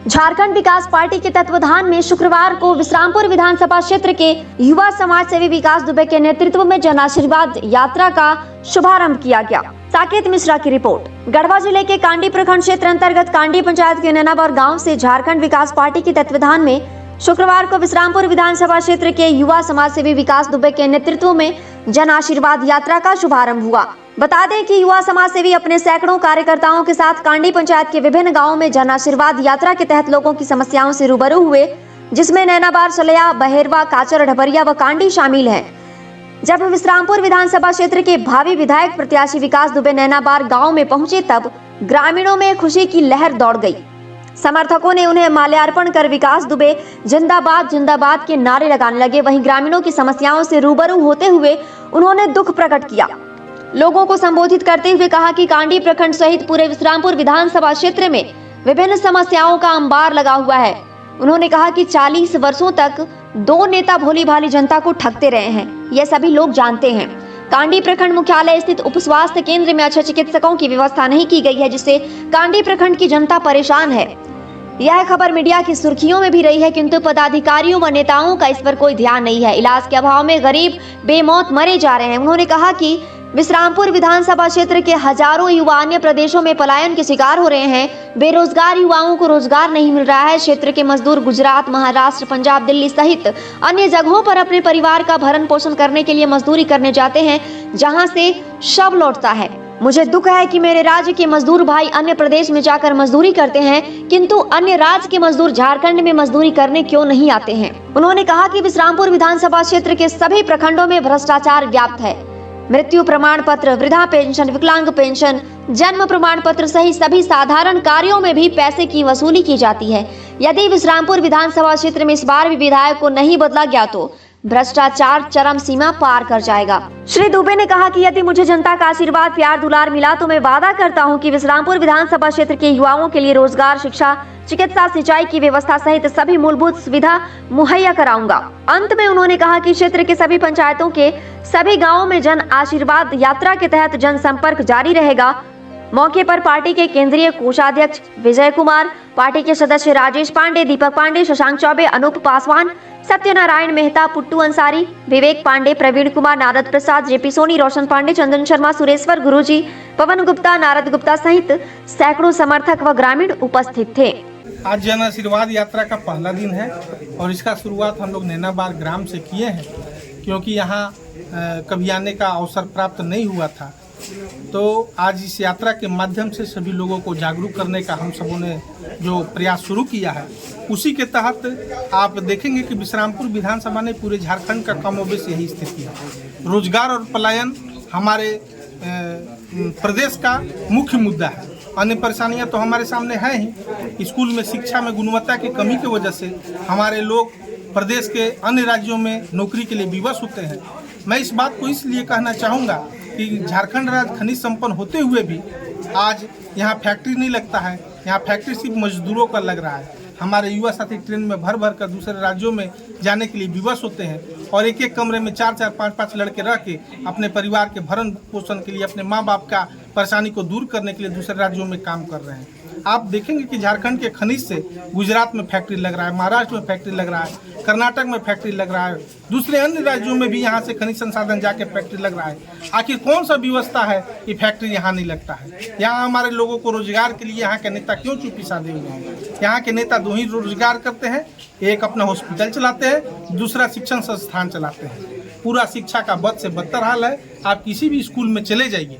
झारखंड विकास party के तत्वाधान में शुक्रवार को विश्रामपुर विधानसभा क्षेत्र के युवा समाज सेवी विकास दुबे के नेतृत्व में जन आशीर्वाद यात्रा का शुभारंभ किया गया। साकेत मिश्रा की रिपोर्ट। गढ़वा जिले के कांडी प्रखंड क्षेत्र अंतर्गत कांडी पंचायत के नैनावर गांव से झारखंड विकास पार्टी के तत्वाधान में शुक्रवार को विश्रामपुर विधानसभा क्षेत्र के युवा समाज सेवी विकास दुबे के नेतृत्व में जन आशीर्वाद यात्रा का शुभारंभ हुआ। बता दें कि युवा समाज सेवी अपने सैकड़ों कार्यकर्ताओं के साथ कांडी पंचायत के विभिन्न गांवों में जन आशीर्वाद यात्रा के तहत लोगों की समस्याओं से रूबरू हुए, जिसमें नैनाबार, सलया, बहेरवा, काचर, ढबरिया व कांडी शामिल हैं। जब विश्रामपुर विधानसभा क्षेत्र के भावी विधायक प्रत्याशी विकास दुबे नैनाबार गांव में पहुंचे, तब ग्रामीणों में खुशी की लहर दौड़ गई। समर्थकों ने उन्हें माल्यार्पण कर विकास दुबे जिंदाबाद जिंदाबाद के नारे लगाने लगे। वहीं ग्रामीणों की समस्याओं से रूबरू होते हुए उन्होंने दुख प्रकट किया। लोगों को संबोधित करते हुए कहा कि कांडी प्रखंड सहित पूरे विश्रामपुर विधानसभा क्षेत्र में विभिन्न समस्याओं का अंबार लगा हुआ है। उन्होंने कहा कि 40 वर्षों तक दो नेता भोली भाली जनता को ठगते रहे हैं, यह सभी लोग जानते हैं। कांडी प्रखंड मुख्यालय स्थित उप स्वास्थ्य केंद्र में अच्छे चिकित्सकों की व्यवस्था नहीं की गई है, जिससे कांडी प्रखंड की जनता परेशान है। यह खबर मीडिया की सुर्खियों में भी रही है, किंतु पदाधिकारियों व नेताओं का इस पर कोई ध्यान नहीं है। इलाज के अभाव में गरीब बेमौत मरे जा रहे हैं। उन्होंने कहा कि विश्रामपुर विधानसभा क्षेत्र के हजारों युवा अन्य प्रदेशों में पलायन के शिकार हो रहे हैं। बेरोजगार युवाओं को रोजगार नहीं मिल रहा है। क्षेत्र के मजदूर गुजरात, महाराष्ट्र, पंजाब, दिल्ली सहित अन्य जगहों पर अपने परिवार का भरण पोषण करने के लिए मजदूरी करने जाते हैं, जहां से शव लौटता है। मुझे दुख है कि मेरे राज्य के मजदूर भाई अन्य प्रदेश में जाकर मजदूरी करते हैं, किंतु अन्य राज्य के मजदूर झारखंड में मजदूरी करने क्यों नहीं आते हैं। उन्होंने कहा कि विश्रामपुर विधानसभा क्षेत्र के सभी प्रखंडों में भ्रष्टाचार व्याप्त है। मृत्यु प्रमाण पत्र, वृद्धा पेंशन, विकलांग पेंशन, जन्म प्रमाण पत्र सहित सभी साधारण कार्यों में भी पैसे की वसूली की जाती है। यदि विश्रामपुर विधानसभा क्षेत्र में इस बार भी विधायक को नहीं बदला गया तो भ्रष्टाचार चरम सीमा पार कर जाएगा। श्री दुबे ने कहा कि यदि मुझे जनता का आशीर्वाद, प्यार, दुलार मिला तो मैं वादा करता हूं कि विश्रामपुर विधानसभा क्षेत्र के युवाओं के लिए रोजगार, शिक्षा, चिकित्सा, सिंचाई की व्यवस्था सहित सभी मूलभूत सुविधा मुहैया कराऊंगा। अंत में उन्होंने कहा कि क्षेत्र के सभी पंचायतों के सभी गाँवों में जन आशीर्वाद यात्रा के तहत जनसंपर्क जारी रहेगा। मौके पर पार्टी के केंद्रीय कोषाध्यक्ष विजय कुमार, पार्टी के सदस्य राजेश पांडे, दीपक पांडे, शशांक चौबे, अनूप पासवान, सत्यनारायण मेहता, पुट्टू अंसारी, विवेक पांडे, प्रवीण कुमार, नारद प्रसाद, जेपी सोनी, रोशन पांडे, चंदन शर्मा, सुरेश्वर गुरुजी, पवन गुप्ता, नारद गुप्ता सहित सैकड़ों समर्थक व ग्रामीण उपस्थित थे। आज जन आशीर्वाद यात्रा का पहला दिन है और इसका शुरुआत हम लोग नैनाबार ग्राम से किए हैं, क्योंकि यहाँ कभी आने का अवसर प्राप्त नहीं हुआ था। तो आज इस यात्रा के माध्यम से सभी लोगों को जागरूक करने का हम सबों ने जो प्रयास शुरू किया है, उसी के तहत आप देखेंगे कि विश्रामपुर विधानसभा ने पूरे झारखंड का कमोबेश यही स्थिति है। रोजगार और पलायन हमारे प्रदेश का मुख्य मुद्दा है। अन्य परेशानियां तो हमारे सामने हैं ही। स्कूल में शिक्षा में गुणवत्ता की कमी की वजह से हमारे लोग प्रदेश के अन्य राज्यों में नौकरी के लिए विवश होते हैं। मैं इस बात को इसलिए कहना चाहूँगा कि झारखंड राज्य खनिज संपन्न होते हुए भी आज यहाँ फैक्ट्री नहीं लगता है। यहाँ फैक्ट्री सिर्फ मजदूरों का लग रहा है। हमारे युवा साथी ट्रेन में भर भर कर दूसरे राज्यों में जाने के लिए विवश होते हैं और एक एक कमरे में 4-4, 5-5 लड़के रह के अपने परिवार के भरण पोषण के लिए, अपने माँ बाप का परेशानी को दूर करने के लिए दूसरे राज्यों में काम कर रहे हैं। आप देखेंगे कि झारखंड के खनिज से गुजरात में फैक्ट्री लग रहा है, महाराष्ट्र में फैक्ट्री लग रहा है, कर्नाटक में फैक्ट्री लग रहा है, दूसरे अन्य राज्यों में भी यहाँ से खनिज संसाधन जाके फैक्ट्री लग रहा है। आखिर कौन सा व्यवस्था है कि फैक्ट्री यहाँ नहीं लगता है? यहाँ हमारे लोगों को रोजगार के लिए यहाँ के नेता क्यों चुप्पी साधे हुए हैं? यहाँ के नेता दो ही रोजगार करते हैं, एक अपना हॉस्पिटल चलाते हैं, दूसरा शिक्षण संस्थान चलाते हैं। पूरा शिक्षा का बद से बदतर हाल है। आप किसी भी स्कूल में चले जाइए,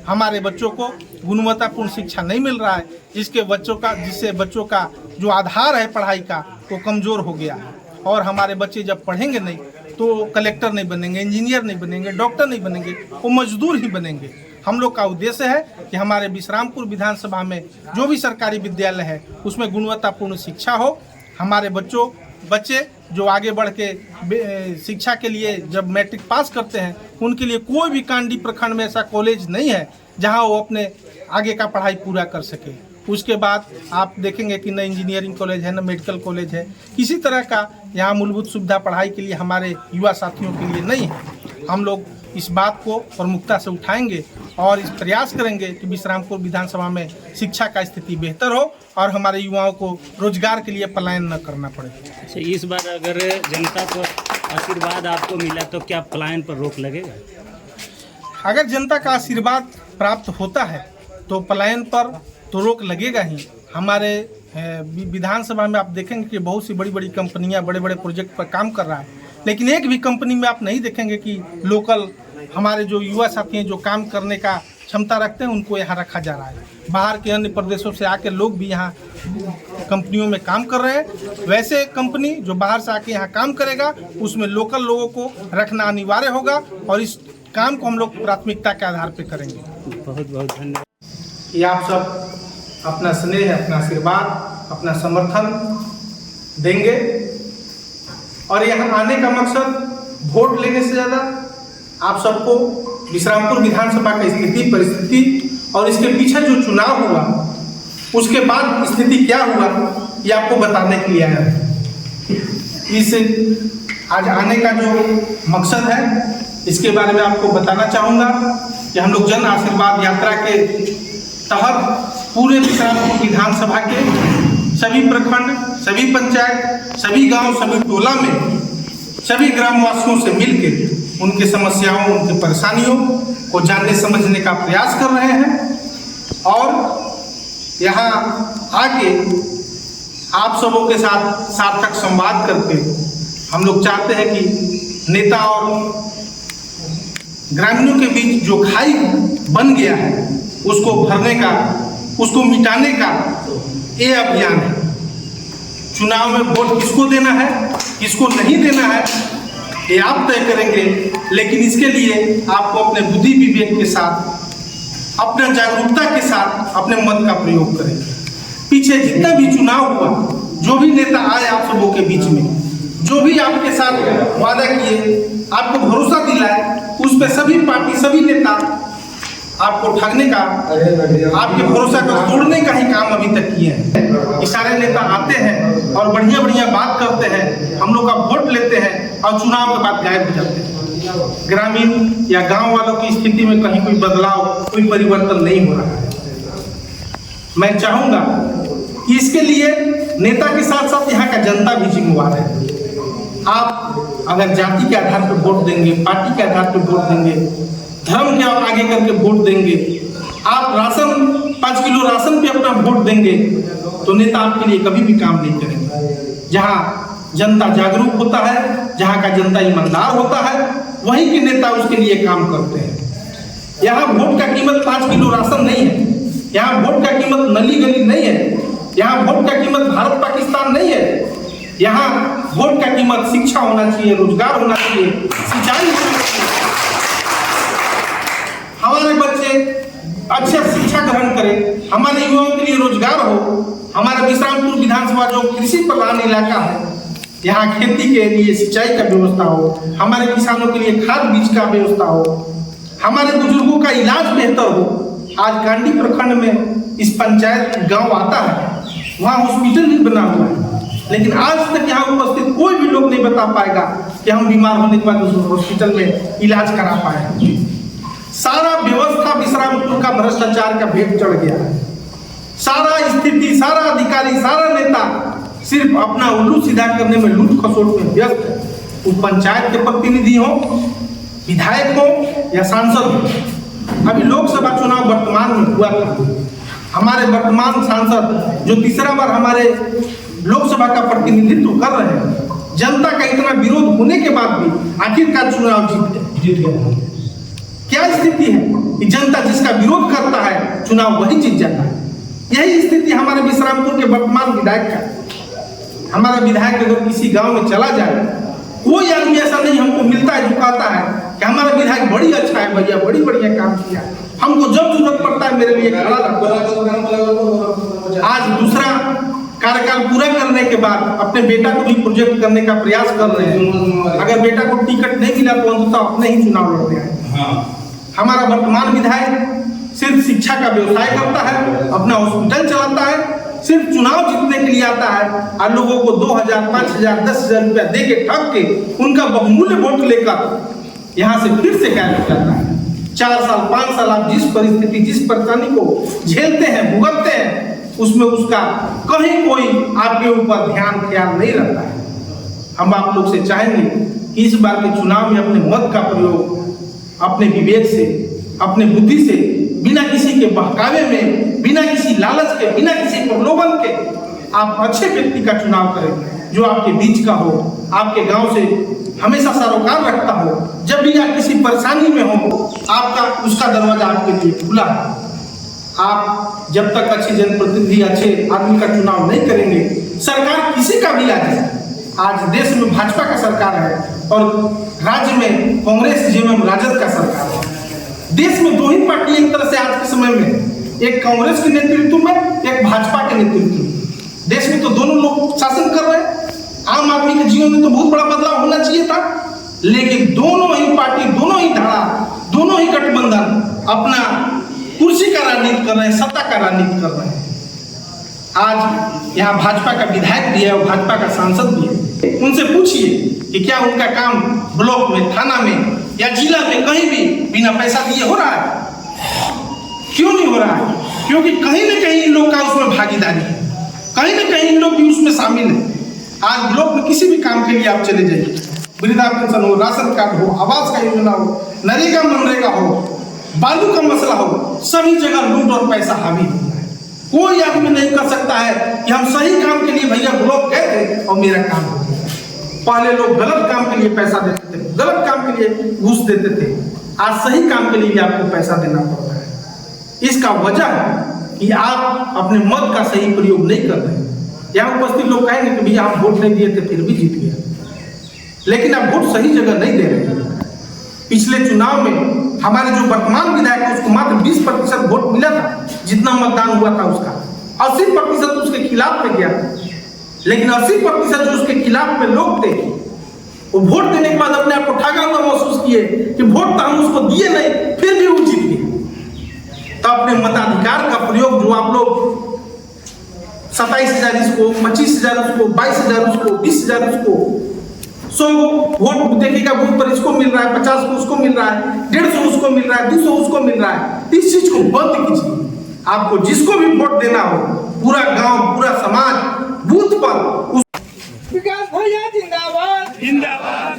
हमारे बच्चों को गुणवत्तापूर्ण शिक्षा नहीं मिल रहा है, जिससे बच्चों का जो आधार है पढ़ाई का वो कमज़ोर हो गया है। और हमारे बच्चे जब पढ़ेंगे नहीं तो कलेक्टर नहीं बनेंगे, इंजीनियर नहीं बनेंगे, डॉक्टर नहीं बनेंगे, वो मजदूर ही बनेंगे। हम लोग का उद्देश्य है कि हमारे विश्रामपुर विधानसभा में जो भी सरकारी विद्यालय है उसमें गुणवत्तापूर्ण शिक्षा हो। हमारे बच्चे जो आगे बढ़ के शिक्षा के लिए जब मैट्रिक पास करते हैं, उनके लिए कोई भी कांडी प्रखंड में ऐसा कॉलेज नहीं है जहां वो अपने आगे का पढ़ाई पूरा कर सके। उसके बाद आप देखेंगे कि न इंजीनियरिंग कॉलेज है, न मेडिकल कॉलेज है, किसी तरह का यहाँ मूलभूत सुविधा पढ़ाई के लिए हमारे युवा साथियों के लिए नहीं है। हम लोग इस बात को प्रमुखता से उठाएंगे और इस प्रयास करेंगे कि विश्रामपुर विधानसभा में शिक्षा का स्थिति बेहतर हो और हमारे युवाओं को रोजगार के लिए पलायन न करना पड़े। अच्छा, इस बार अगर जनता को आशीर्वाद आपको मिला तो क्या पलायन पर रोक लगेगा? अगर जनता का आशीर्वाद प्राप्त होता है तो पलायन पर तो रोक लगेगा ही। हमारे विधानसभा में आप देखेंगे कि बहुत सी बड़ी बड़ी कंपनियां बड़े बड़े प्रोजेक्ट पर काम कर रहा है, लेकिन एक भी कंपनी में आप नहीं देखेंगे कि लोकल हमारे जो युवा साथी हैं जो काम करने का क्षमता रखते हैं उनको यहाँ रखा जा रहा है। बाहर के अन्य प्रदेशों से आके लोग भी यहाँ कंपनियों में काम कर रहे हैं। वैसे कंपनी जो बाहर से आके यहाँ काम करेगा उसमें लोकल लोगों को रखना अनिवार्य होगा और इस काम को हम लोग प्राथमिकता के आधार पर करेंगे। बहुत बहुत धन्यवाद। कि आप सब अपना स्नेह, अपना आशीर्वाद, अपना समर्थन देंगे और यहाँ आने का मकसद वोट लेने से ज़्यादा आप सबको विश्रामपुर विधानसभा की स्थिति, परिस्थिति और इसके पीछे जो चुनाव हुआ उसके बाद स्थिति क्या हुआ ये आपको बताने के लिए आया है। इस आज आने का जो मकसद है इसके बारे में आपको बताना चाहूँगा कि हम लोग जन आशीर्वाद यात्रा के तहत पूरे विश्रामपुर विधानसभा के सभी प्रखंड, सभी पंचायत, सभी गांव, सभी टोला में सभी ग्रामवासियों से मिलकर उनकी समस्याओं, उनकी परेशानियों को जानने समझने का प्रयास कर रहे हैं और यहाँ आके आप सबों के साथ सार्थक संवाद करके हम लोग चाहते हैं कि नेता और ग्रामीणों के बीच जो खाई बन गया है उसको भरने का, उसको मिटाने का ये अभियान है। चुनाव में वोट किसको देना है, किसको नहीं देना है ये आप तय करेंगे, लेकिन इसके लिए आपको अपने बुद्धि विवेक के साथ, अपने जागरूकता के साथ अपने मत का प्रयोग करें। पीछे जितना भी चुनाव हुआ, जो भी नेता आए आप सबों के बीच में, जो भी आपके साथ वादा किए, आपको भरोसा दिलाए, उस पर सभी पार्टी, सभी नेता आपको ठगने का, आपके भरोसा को तोड़ने का ही काम अभी तक किए हैं। ये सारे नेता आते हैं और बढ़िया बढ़िया बात करते हैं, हम लोग का वोट लेते हैं और चुनाव के बाद गायब हो जाते हैं। ग्रामीण या गांव वालों की स्थिति में कहीं कोई बदलाव, कोई परिवर्तन नहीं हो रहा है। मैं चाहूँगा कि इसके लिए नेता के साथ साथ यहाँ का जनता भी जिम्मेवार है। आप अगर जाति के आधार पर वोट देंगे, पार्टी के आधार पर वोट देंगे, धर्म के आगे करके वोट देंगे, आप राशन 5 किलो राशन पे अपना वोट देंगे तो नेता आपके लिए कभी भी काम नहीं करेंगे। जहाँ जनता जागरूक होता है, जहाँ का जनता ईमानदार होता है, वहीं के नेता उसके लिए काम करते हैं। यहाँ वोट का कीमत 5 किलो राशन नहीं है, यहाँ वोट का कीमत नली गली नहीं है, यहाँ वोट का कीमत भारत पाकिस्तान नहीं है। यहाँ वोट का कीमत शिक्षा होना चाहिए, रोजगार होना चाहिए, सिंचाई होना चाहिए, हमारे बच्चे अच्छे शिक्षा ग्रहण करें, हमारे युवाओं के लिए रोजगार हो, हमारा विश्रामपुर विधानसभा जो कृषि प्रधान इलाका है, यहाँ खेती के लिए सिंचाई का व्यवस्था हो, हमारे किसानों के लिए खाद बीज का व्यवस्था हो, हमारे बुजुर्गों का इलाज बेहतर हो। आज कांडी प्रखंड में इस पंचायत गांव आता है, वहाँ हॉस्पिटल भी बना हुआ है, लेकिन आज तक यहाँ उपस्थित कोई भी लोग नहीं बता पाएगा कि हम बीमार होने के बाद उस हॉस्पिटल में इलाज करा पाए। सारा व्यवस्था विश्रामपुर का भ्रष्टाचार का भेंट चढ़ गया है। सारा स्थिति, सारा अधिकारी, सारा नेता सिर्फ अपना उल्लू सीधा करने में, लूट खसोट में व्यस्त है। वो पंचायत के प्रतिनिधि हो, विधायक हो या सांसद हो। अभी लोकसभा चुनाव वर्तमान में हुआ था, हमारे वर्तमान सांसद जो तीसरा बार हमारे लोकसभा का प्रतिनिधित्व कर रहे हैं, जनता का इतना विरोध होने के बाद भी आखिरकार चुनाव जीत गए। क्या स्थिति है कि जनता जिसका विरोध करता है चुनाव वही जीत जाता है। यही स्थिति हमारे विश्रामपुर के वर्तमान विधायक का। हमारा विधायक अगर किसी गांव में चला जाए, कोई आदमी ऐसा नहीं हमको मिलता है, झुकाता है कि हमारा विधायक बड़ी अच्छा है भैया, बड़ी बढ़िया काम किया, हमको जब जरूरत पड़ता है मेरे लिए खड़ा रखो। आज दूसरा कार्यकाल पूरा करने के बाद अपने बेटा को भी प्रोजेक्ट करने का प्रयास कर रहे हैं। अगर बेटा को टिकट नहीं मिला तो अंततः अपने ही चुनाव लड़ते हैं। हमारा वर्तमान विधायक सिर्फ शिक्षा का व्यवसाय करता है, अपना हॉस्पिटल चलाता है, सिर्फ चुनाव जीतने के लिए आता है और लोगों को 2000, 5000, 10,000 रुपया दे के ठग के उनका बहुमूल्य वोट लेकर यहाँ से फिर से गायब हो जाता है। 4 साल 5 साल आप जिस परिस्थिति जिस परेशानी को झेलते हैं भुगतते हैं उसमें उसका कहीं कोई आपके ऊपर ध्यान ख्याल नहीं रहता है। हम आप लोग से चाहेंगे कि इस बार के चुनाव में अपने मत का प्रयोग अपने विवेक से अपने बुद्धि से बिना किसी के बहकावे में बिना किसी लालच के बिना किसी प्रलोभन के आप अच्छे व्यक्ति का चुनाव करें जो आपके बीच का हो आपके गांव से हमेशा सरोकार रखता हो। जब भी आप किसी परेशानी में हो आपका उसका दरवाजा आपके लिए खुला है। आप जब तक अच्छे जनप्रतिनिधि अच्छे आदमी का चुनाव नहीं करेंगे सरकार किसी का भी आ जाए। आज देश में भाजपा का सरकार है और राज्य में कांग्रेस जेएमएम राजद का सरकार है। देश में दो ही पार्टी एक तरह से आज के समय में एक कांग्रेस के नेतृत्व में एक भाजपा के नेतृत्व में। देश में तो दोनों लोग शासन कर रहे हैं। आम आदमी के जीवन में तो बहुत बड़ा बदलाव होना चाहिए था, लेकिन दोनों ही पार्टी दोनों ही धारा दोनों ही गठबंधन अपना कुर्सी का राजनीति कर रहे हैं, सत्ता का राजनीति कर रहे हैं। आज यहाँ भाजपा का विधायक भी है और भाजपा का सांसद भी है। उनसे पूछिए कि क्या उनका काम ब्लॉक में थाना में या जिला में कहीं भी बिना पैसा दिए हो रहा है? क्यों नहीं हो रहा है? क्योंकि कहीं ना कहीं इन लोग का उसमें भागीदारी है, कहीं ना कहीं इन लोग भी उसमें शामिल है। आज ब्लॉक में किसी भी काम के लिए आप चले जाइए, वृद्धा पेंशन हो, राशन कार्ड हो, आवास का योजना हो, नरेगा मनरेगा हो, बालू का मसला हो, सभी जगह लूट और पैसा हावी हो। कोई आदमी नहीं कर सकता है कि हम सही काम के लिए भैया ब्लॉक गए थे और मेरा काम हो गया। पहले लोग गलत काम के लिए पैसा देते थे, गलत काम के लिए घूस देते थे। आज सही काम के लिए भी आपको पैसा देना पड़ता है। इसका वजह है कि आप अपने मत का सही प्रयोग नहीं कर रहे हैं। यहाँ उपस्थित लोग कहेंगे कि भैया आप वोट नहीं दिए थे फिर भी जीत गया, लेकिन आप वोट सही जगह नहीं दे रहे हैं। पिछले चुनाव में हमारे जो वर्तमान विधायक है उसको मात्र 20% वोट मिला था, जितना मतदान हुआ था उसका 80% उसके खिलाफ में गया। लेकिन 80% जो उसके खिलाफ में लोग थे वो वोट देने के बाद अपने आप को ठगा हुआ महसूस किए कि वोट तो हम उसको दिए नहीं फिर भी वो जीत गए। तो अपने मताधिकार का प्रयोग जो आप लोग 27,000 इसको, 25,000 उसको, 22,000 उसको, 20,000 उसको, 100 वोट देखिएगा बूथ पर इसको मिल रहा है, 50 को उसको मिल रहा है, 150 उसको मिल रहा है, 200 उसको मिल रहा है। इस चीज को बंद कीजिए। आपको जिसको भी वोट देना हो पूरा गांव पूरा समाज बूथ पर विकास भैया जिंदाबाद जिंदाबाद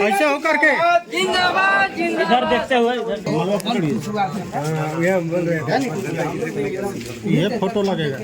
ऐसे होकर के जिंदाबाद इधर देखते हुए ये फोटो लगेगा।